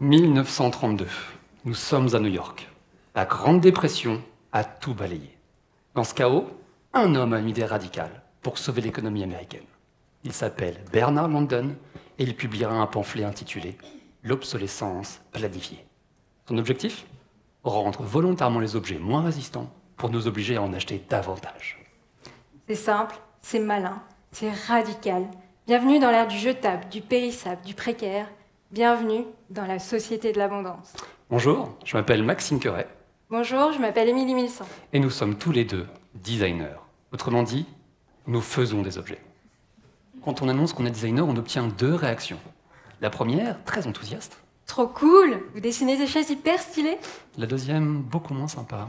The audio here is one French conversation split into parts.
1932, nous sommes à New York. La Grande Dépression a tout balayé. Dans ce chaos, un homme a une idée radicale pour sauver l'économie américaine. Il s'appelle Bernard Landon et il publiera un pamphlet intitulé « L'obsolescence planifiée ». Son objectif ? Rendre volontairement les objets moins résistants pour nous obliger à en acheter davantage. C'est simple, c'est malin, c'est radical. Bienvenue dans l'ère du jetable, du périssable, du précaire. Bienvenue dans la société de l'abondance. Bonjour, je m'appelle Maxime Queret. Bonjour, je m'appelle Émilie Milsan. Et nous sommes tous les deux designers. Autrement dit, nous faisons des objets. Quand on annonce qu'on est designer, on obtient 2 réactions. La première, très enthousiaste. Trop cool! Vous dessinez des chaises hyper stylées? La deuxième, beaucoup moins sympa.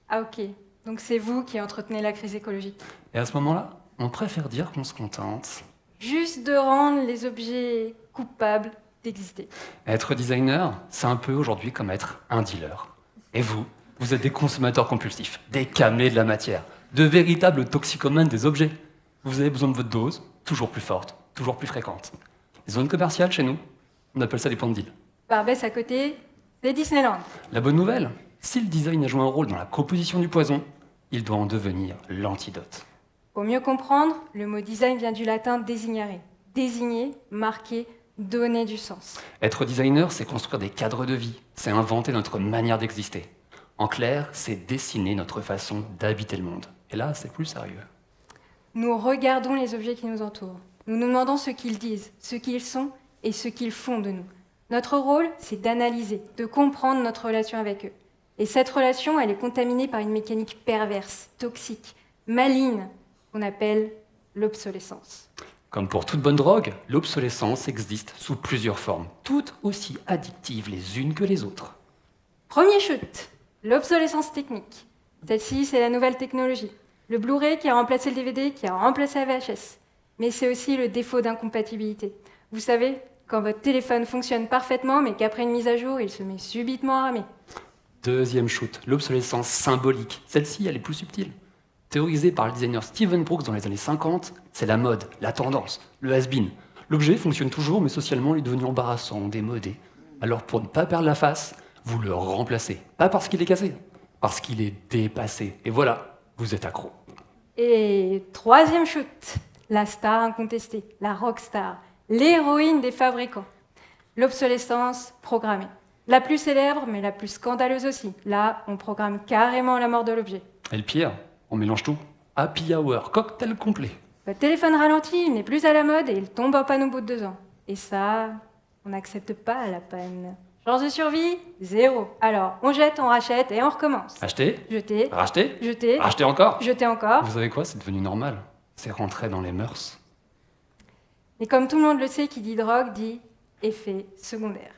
Ah ok, donc c'est vous qui entretenez la crise écologique. Et à ce moment-là, on préfère dire qu'on se contente. Juste de rendre les objets coupables d'exister. Être designer, c'est un peu aujourd'hui comme être un dealer. Et vous êtes des consommateurs compulsifs, des camés de la matière, de véritables toxicomanes des objets. Vous avez besoin de votre dose, toujours plus forte, toujours plus fréquente. Les zones commerciales, chez nous, on appelle ça des points de deal. Barbès à côté, c'est Disneyland. La bonne nouvelle, si le design a joué un rôle dans la composition du poison, il doit en devenir l'antidote. Pour mieux comprendre, le mot design vient du latin designare. Désigner, marquer, donner du sens. Être designer, c'est construire des cadres de vie, c'est inventer notre manière d'exister. En clair, c'est dessiner notre façon d'habiter le monde. Et là, c'est plus sérieux. Nous regardons les objets qui nous entourent. Nous nous demandons ce qu'ils disent, ce qu'ils sont et ce qu'ils font de nous. Notre rôle, c'est d'analyser, de comprendre notre relation avec eux. Et cette relation, elle est contaminée par une mécanique perverse, toxique, maligne, qu'on appelle l'obsolescence. Comme pour toute bonne drogue, l'obsolescence existe sous plusieurs formes, toutes aussi addictives les unes que les autres. Premier chute, l'obsolescence technique. Celle-ci, c'est la nouvelle technologie. Le Blu-ray qui a remplacé le DVD, qui a remplacé la VHS. Mais c'est aussi le défaut d'incompatibilité. Vous savez, quand votre téléphone fonctionne parfaitement, mais qu'après une mise à jour, il se met subitement à ramer. Deuxième shoot, l'obsolescence symbolique. Celle-ci, elle est plus subtile. Théorisée par le designer Steven Brooks dans les années 50, c'est la mode, la tendance, le has-been. L'objet fonctionne toujours, mais socialement, il est devenu embarrassant, démodé. Alors pour ne pas perdre la face, vous le remplacez. Pas parce qu'il est cassé, parce qu'il est dépassé. Et voilà, vous êtes accro. Et troisième shoot, la star incontestée, la rockstar, l'héroïne des fabricants. L'obsolescence programmée. La plus célèbre, mais la plus scandaleuse aussi. Là, on programme carrément la mort de l'objet. Et le pire, on mélange tout. Happy hour, cocktail complet. Votre téléphone ralenti, il n'est plus à la mode et il tombe en panne au bout de 2 ans. Et ça, on n'accepte pas la panne. Chance de survie, 0. Alors, on jette, on rachète et on recommence. Acheter, Jeter, racheter, jeter, racheter encore. jeter encore. Vous savez quoi, c'est devenu normal. C'est rentré dans les mœurs. Et comme tout le monde le sait, qui dit drogue dit effet secondaire.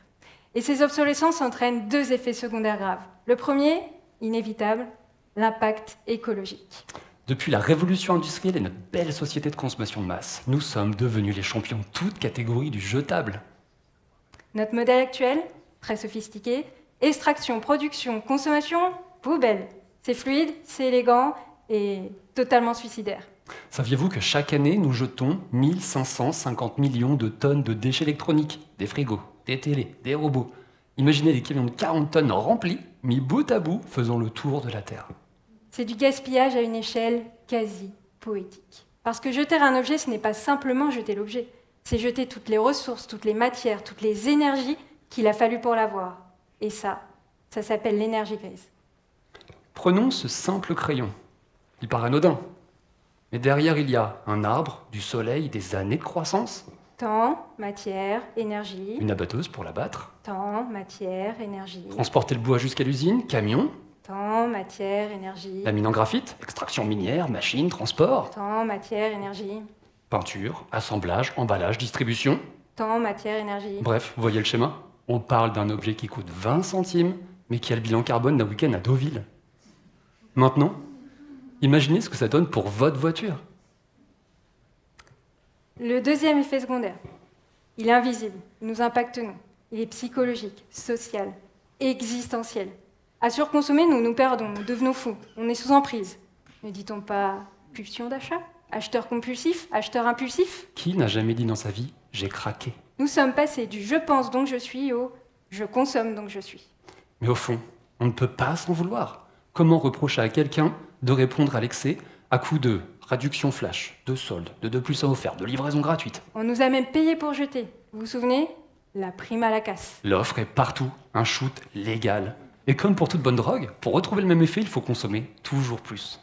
Et ces obsolescences entraînent 2 effets secondaires graves. Le premier, inévitable, l'impact écologique. Depuis la révolution industrielle et notre belle société de consommation de masse, nous sommes devenus les champions de toute catégorie du jetable. Notre modèle actuel, très sophistiqué, extraction, production, consommation, poubelle. C'est fluide, c'est élégant et totalement suicidaire. Saviez-vous que chaque année, nous jetons 1550 millions de tonnes de déchets électroniques, des frigos, des télés, des robots. Imaginez des camions de 40 tonnes remplis, mis bout à bout, faisant le tour de la Terre. C'est du gaspillage à une échelle quasi poétique. Parce que jeter un objet, ce n'est pas simplement jeter l'objet. C'est jeter toutes les ressources, toutes les matières, toutes les énergies qu'il a fallu pour l'avoir. Et ça s'appelle l'énergie grise. Prenons ce simple crayon. Il paraît anodin. Mais derrière, il y a un arbre, du soleil, des années de croissance. Temps, matière, énergie. Une abatteuse pour l'abattre. Temps, matière, énergie. Transporter le bois jusqu'à l'usine, camion. Temps, matière, énergie. La mine en graphite, extraction minière, machine, transport. Temps, matière, énergie. Peinture, assemblage, emballage, distribution. Temps, matière, énergie. Bref, vous voyez le schéma ? On parle d'un objet qui coûte 20 centimes, mais qui a le bilan carbone d'un week-end à Deauville. Maintenant, imaginez ce que ça donne pour votre voiture. Le deuxième effet secondaire, il est invisible, il nous impacte nous. Il est psychologique, social, existentiel. À surconsommer, nous nous perdons, nous devenons fous, on est sous emprise. Ne dit-on pas pulsion d'achat ? Acheteur compulsif ? Acheteur impulsif ? Qui n'a jamais dit dans sa vie « j'ai craqué » ? Nous sommes passés du « je pense donc je suis » au « Je consomme, donc je suis. Mais au fond, on ne peut pas s'en vouloir. Comment reprocher à quelqu'un de répondre à l'excès à coup de réduction flash, de soldes, de 2+1 offert, de livraison gratuite? On nous a même payé pour jeter. Vous vous souvenez? La prime à la casse. L'offre est partout, un shoot légal. Et comme pour toute bonne drogue, pour retrouver le même effet, il faut consommer toujours plus.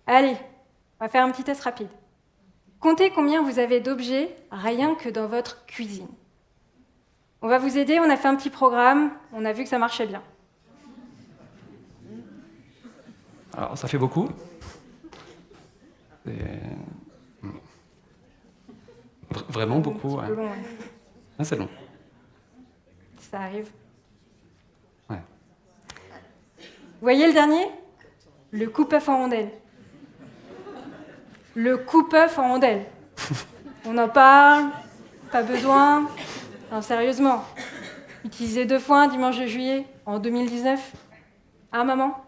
Allez, on va faire un petit test rapide. Comptez combien vous avez d'objets rien que dans votre cuisine. On va vous aider, on a fait un petit programme, on a vu que ça marchait bien. Alors, ça fait beaucoup. Vraiment beaucoup, Un petit peu long, ouais. Ah, c'est long. Ça arrive. Ouais. Vous voyez le dernier? Le coupe-œuf en rondelle. Le coupe-œuf en rondelle. On en parle, pas besoin. Non, sérieusement. Utilisé 2 fois un dimanche de juillet en 2019. Hein, maman?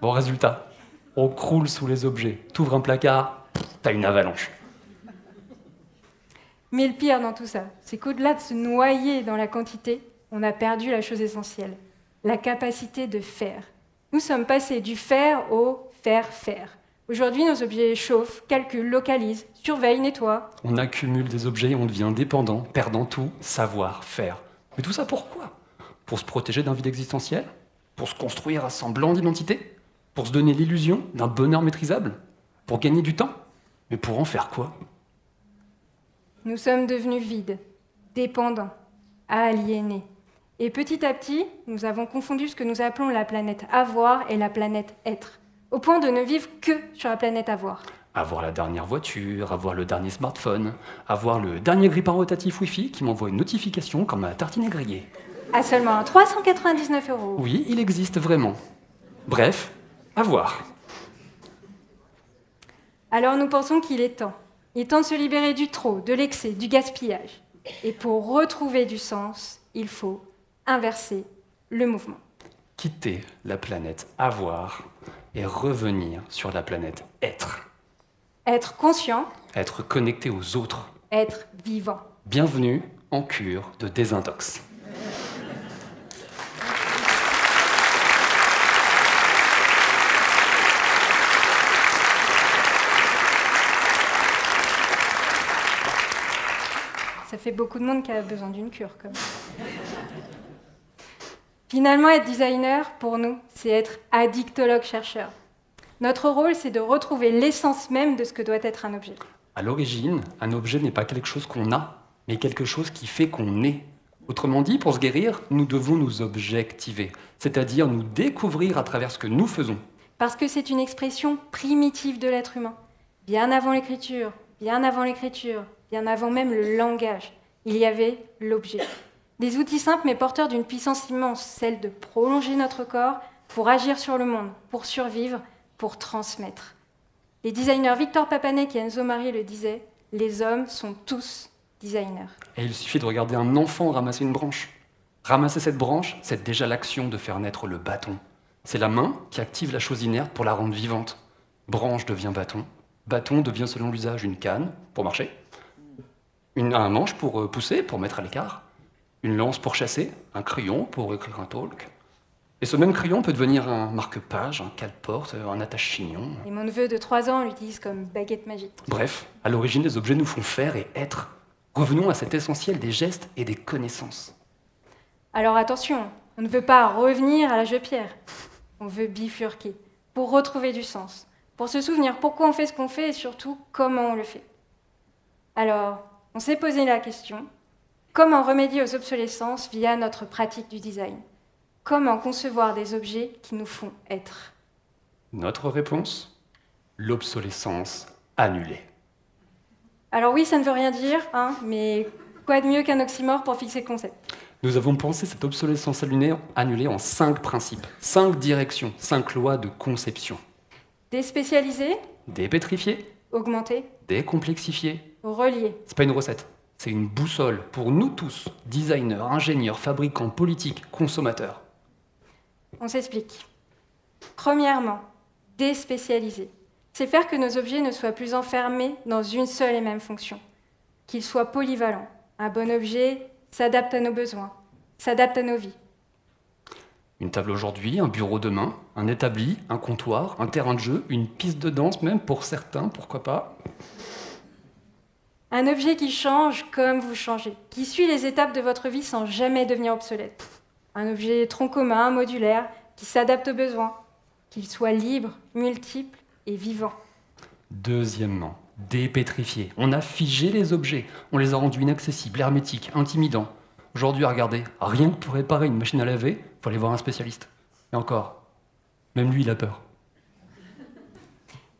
Bon, résultat, on croule sous les objets. T'ouvres un placard, t'as une avalanche. Mais le pire dans tout ça, c'est qu'au-delà de se noyer dans la quantité, on a perdu la chose essentielle, la capacité de faire. Nous sommes passés du faire au faire. Aujourd'hui, nos objets chauffent, calculent, localisent, surveillent, nettoient. On accumule des objets et on devient dépendant, perdant tout savoir-faire. Mais tout ça pourquoi? Pour se protéger d'un vide existentiel? Pour se construire un semblant d'identité? Pour se donner l'illusion d'un bonheur maîtrisable? Pour gagner du temps? Mais pour en faire quoi? Nous sommes devenus vides, dépendants, aliénés. Et petit à petit, nous avons confondu ce que nous appelons la planète avoir et la planète être, au point de ne vivre que sur la planète avoir. Avoir la dernière voiture, avoir le dernier smartphone, avoir le dernier grippin rotatif Wi-Fi qui m'envoie une notification quand ma tartine est grillée. À seulement 399 €. Oui, il existe vraiment. Bref, avoir. Alors nous pensons qu'il est temps. Il est temps de se libérer du trop, de l'excès, du gaspillage. Et pour retrouver du sens, il faut inverser le mouvement. Quitter la planète avoir et revenir sur la planète être. Être conscient, Être connecté aux autres. être vivant. Bienvenue en cure de désintox. Ça fait beaucoup de monde qui a besoin d'une cure, quand même. Finalement, être designer, pour nous, c'est être addictologue-chercheur. Notre rôle, c'est de retrouver l'essence même de ce que doit être un objet. À l'origine, un objet n'est pas quelque chose qu'on a, mais quelque chose qui fait qu'on est. Autrement dit, pour se guérir, nous devons nous objectiver, c'est-à-dire nous découvrir à travers ce que nous faisons. Parce que c'est une expression primitive de l'être humain. Bien avant l'écriture, bien avant même le langage, il y avait l'objet. Des outils simples mais porteurs d'une puissance immense, celle de prolonger notre corps pour agir sur le monde, pour survivre, pour transmettre. Les designers Victor Papanek et Enzo Mari le disaient, les hommes sont tous designers. Et il suffit de regarder un enfant ramasser une branche. Ramasser cette branche, c'est déjà l'action de faire naître le bâton. C'est la main qui active la chose inerte pour la rendre vivante. Branche devient bâton. Bâton devient selon l'usage une canne pour marcher, un manche pour pousser, pour mettre à l'écart, une lance pour chasser, un crayon pour écrire un talk. Et ce même crayon peut devenir un marque-page, un cale-porte, un attache-chignon. Et mon neveu de 3 ans l'utilise comme baguette magique. Bref, à l'origine, les objets nous font faire et être. Revenons à cet essentiel des gestes et des connaissances. Alors attention, on ne veut pas revenir à l'âge de pierre. On veut bifurquer, pour retrouver du sens, pour se souvenir pourquoi on fait ce qu'on fait et surtout comment on le fait. Alors, on s'est posé la question, comment remédier aux obsolescences via notre pratique du design? Comment concevoir des objets qui nous font être? Notre réponse? L'obsolescence annulée. Alors oui, ça ne veut rien dire, mais quoi de mieux qu'un oxymore pour fixer le concept? Nous avons pensé cette obsolescence annulée en 5 principes, 5 directions, 5 lois de conception. Déspécialiser, Dépétrifier, augmenter, décomplexifier. relier. C'est pas une recette, c'est une boussole pour nous tous, designers, ingénieurs, fabricants, politiques, consommateurs. On s'explique. Premièrement, déspécialiser. C'est faire que nos objets ne soient plus enfermés dans une seule et même fonction, qu'ils soient polyvalents. Un bon objet, s'adapte à nos besoins, s'adapte à nos vies. Une table aujourd'hui, un bureau demain, un établi, un comptoir, un terrain de jeu, une piste de danse même pour certains, pourquoi pas. Un objet qui change comme vous changez, qui suit les étapes de votre vie sans jamais devenir obsolète. Un objet tronc commun, modulaire, qui s'adapte aux besoins, qu'il soit libre, multiple et vivant. Deuxièmement, dépétrifier. On a figé les objets, on les a rendus inaccessibles, hermétiques, intimidants. Aujourd'hui, regardez, rien que pour réparer une machine à laver, il faut aller voir un spécialiste. Et encore, même lui, il a peur.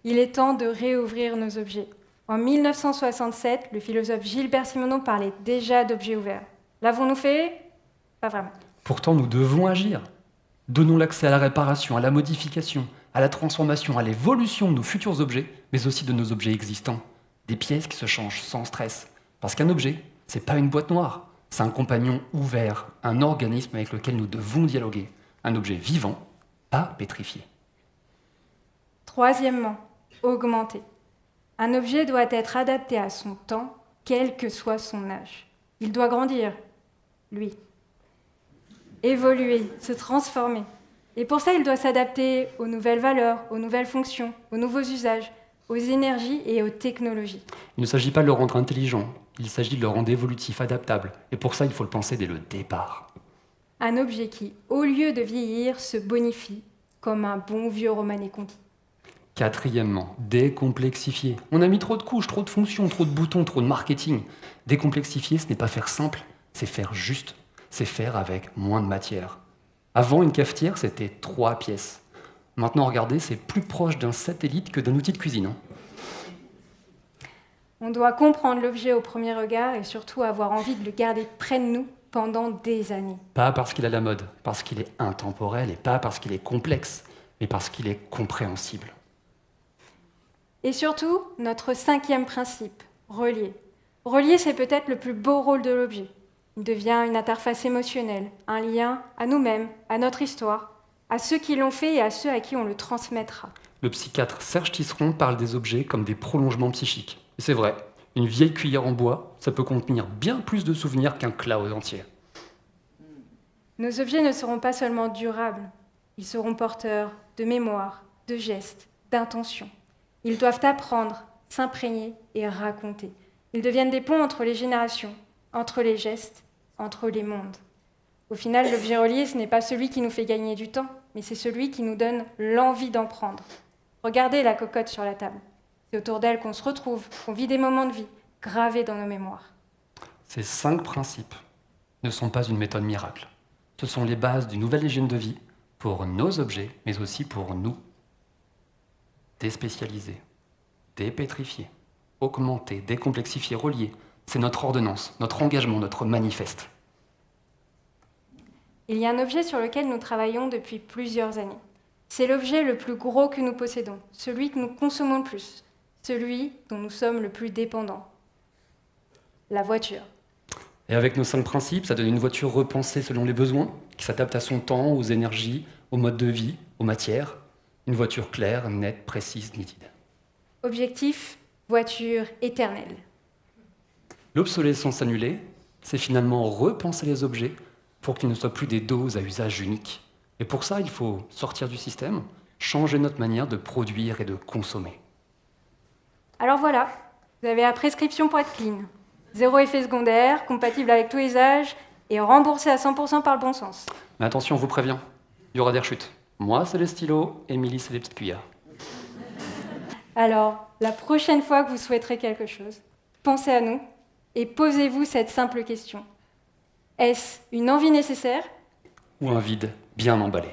Il est temps de réouvrir nos objets. En 1967, le philosophe Gilbert Simondon parlait déjà d'objets ouverts. L'avons-nous fait? Pas vraiment. Pourtant, nous devons agir. Donnons l'accès à la réparation, à la modification, à la transformation, à l'évolution de nos futurs objets, mais aussi de nos objets existants. Des pièces qui se changent sans stress. Parce qu'un objet, c'est pas une boîte noire. C'est un compagnon ouvert, un organisme avec lequel nous devons dialoguer. Un objet vivant, pas pétrifié. Troisièmement, augmenter. Un objet doit être adapté à son temps, quel que soit son âge. Il doit grandir, lui. Évoluer, se transformer. Et pour ça, il doit s'adapter aux nouvelles valeurs, aux nouvelles fonctions, aux nouveaux usages, aux énergies et aux technologies. Il ne s'agit pas de le rendre intelligent, il s'agit de le rendre évolutif, adaptable. Et pour ça, il faut le penser dès le départ. Un objet qui, au lieu de vieillir, se bonifie, comme un bon vieux Romanée Conti. Quatrièmement, décomplexifier. On a mis trop de couches, trop de fonctions, trop de boutons, trop de marketing. Décomplexifier, ce n'est pas faire simple, c'est faire juste. C'est faire avec moins de matière. Avant, une cafetière, c'était 3 pièces. Maintenant, regardez, c'est plus proche d'un satellite que d'un outil de cuisine. On doit comprendre l'objet au premier regard et surtout avoir envie de le garder près de nous pendant des années. Pas parce qu'il a la mode, parce qu'il est intemporel, et pas parce qu'il est complexe, mais parce qu'il est compréhensible. Et surtout, notre 5e principe, relier. Relier, c'est peut-être le plus beau rôle de l'objet. Il devient une interface émotionnelle, un lien à nous-mêmes, à notre histoire, à ceux qui l'ont fait et à ceux à qui on le transmettra. Le psychiatre Serge Tisseron parle des objets comme des prolongements psychiques. Et c'est vrai, une vieille cuillère en bois, ça peut contenir bien plus de souvenirs qu'un cloud entier. Nos objets ne seront pas seulement durables, ils seront porteurs de mémoire, de gestes, d'intentions. Ils doivent apprendre, s'imprégner et raconter. Ils deviennent des ponts entre les générations, entre les gestes, entre les mondes. Au final, l'objet relié, ce n'est pas celui qui nous fait gagner du temps, mais c'est celui qui nous donne l'envie d'en prendre. Regardez la cocotte sur la table. C'est autour d'elle qu'on se retrouve, qu'on vit des moments de vie, gravés dans nos mémoires. Ces 5 principes ne sont pas une méthode miracle. Ce sont les bases d'une nouvelle hygiène de vie pour nos objets, mais aussi pour nous. Déspécialiser, dépétrifier, augmenter, décomplexifier, relier. C'est notre ordonnance, notre engagement, notre manifeste. Il y a un objet sur lequel nous travaillons depuis plusieurs années. C'est l'objet le plus gros que nous possédons, celui que nous consommons le plus, celui dont nous sommes le plus dépendants. La voiture. Et avec nos 5 principes, ça donne une voiture repensée selon les besoins, qui s'adapte à son temps, aux énergies, au mode de vie, aux matières. Une voiture claire, nette, précise, nitide. Objectif, voiture éternelle. L'obsolescence annulée, c'est finalement repenser les objets pour qu'ils ne soient plus des doses à usage unique. Et pour ça, il faut sortir du système, changer notre manière de produire et de consommer. Alors voilà, vous avez la prescription pour être clean. 0 effet secondaire, compatible avec tous les âges et remboursé à 100% par le bon sens. Mais attention, on vous prévient, il y aura des rechutes. Moi, c'est les stylos, Émilie, c'est les petites cuillères. Alors, la prochaine fois que vous souhaiterez quelque chose, pensez à nous et posez-vous cette simple question. Est-ce une envie nécessaire Ou un vide bien emballé.